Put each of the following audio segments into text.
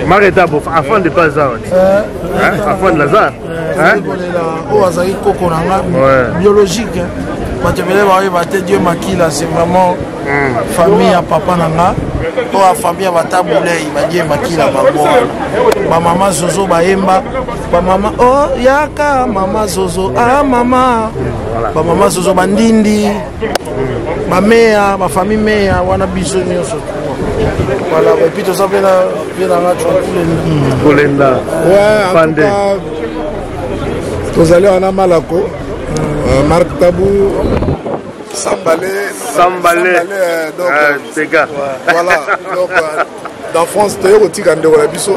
Mareta, afin de pas ça. Afin de Lazare. Biologique. Dieu Makila, c'est vraiment famille à papa Nanga. Pour la famille à Taboulay, Dieu Makila, ma maman Zozo Baemba, ma maman, oh Yaka, maman Zozo, ah maman, ma maman Zozo Bandindi, ma mère, ma famille mère, wana bisous. Voilà, et puis tout ça vient dans Kolenda. Ouais, en tout cas, vous allez en Amalako. Marc Tabou, Sambalé, donc, voilà, donc dans France, tu es au Tigande de la Bisso.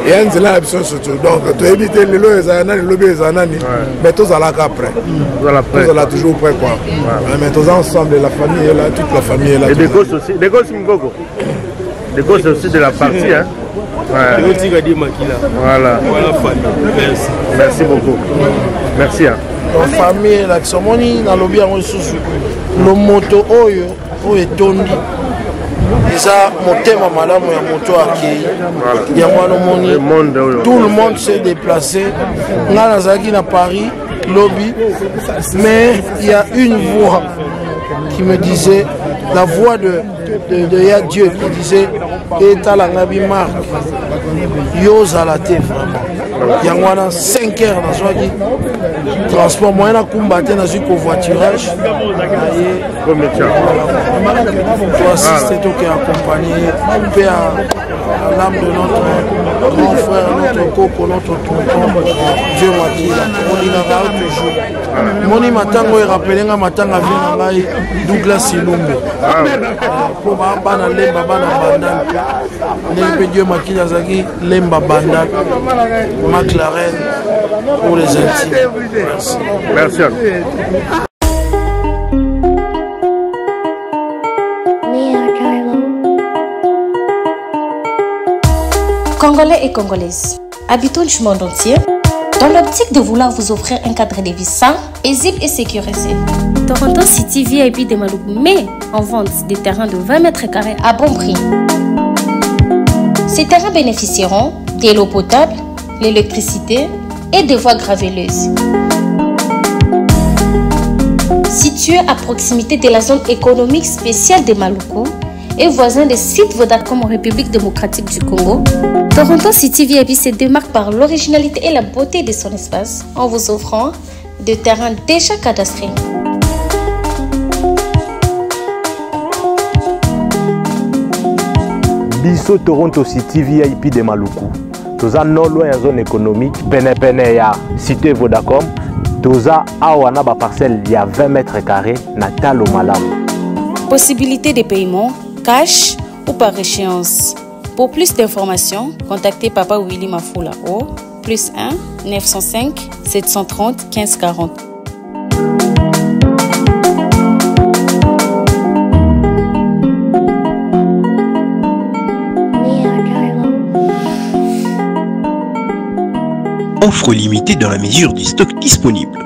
Et un zéla Bisso surtout. Donc, tu évites les lois, les lobbies, les anani, mais tous à la après. Tous à la toujours près, quoi. Mais tous ensemble, la famille est là, toute la famille est là. Et des gosses aussi, des gosses Mgogo. Des gosses aussi de la partie, hein. Voilà. Merci. Merci beaucoup. Merci. Hein. La famille, la Xomoni, dans le bien, le moto, oyo est tondi. Ça, motema malamu ya moto akei. Tout le monde s'est déplacé. Là, Nazaki à Paris, lobby. Mais il y a une voix qui me disait, la voix de Dieu qui disait, Etalangabi Marc, Yozalate vraiment. Il y a 5 heures dans transport moyen à combattre dans un covoiturage. Toi, c'est toi qui es accompagné. Paix à l'âme de notre grand frère, notre coco, notre tonton. Dieu m'a dit, on dira toujours. Moni Matango est rappelé à Matanga Vina Douglas Silumbe. Pour Bana Lemba Bana Bandan. Dieu m'a dit, Lemba Bandan. McLaren pour les intimes. Merci. Merci. Congolais et Congolaises, habitants du monde entier, dans l'optique de vouloir vous offrir un cadre de vie sain, paisible et sécurisé, Toronto City VIP de Maloubou met en vente des terrains de 20 mètres carrés à bon prix. Ces terrains bénéficieront de l'eau potable, l'électricité et des voies gravelleuses. Situé à proximité de la zone économique spéciale de Maluku et voisin des sites Vodacom en République démocratique du Congo, Toronto City VIP se démarque par l'originalité et la beauté de son espace en vous offrant des terrains déjà cadastrés. Biso Toronto City VIP de Maluku. Toza non loin en zone économique, pene ya cité Vodacom. Toza awana ba parcelle il y a 20 mètres carrés na talo malamu. Possibilité de paiement, cash ou par échéance. Pour plus d'informations, contactez Papa Willy Mafoula au +1 905 730 15 40. Offre limitée dans la mesure du stock disponible.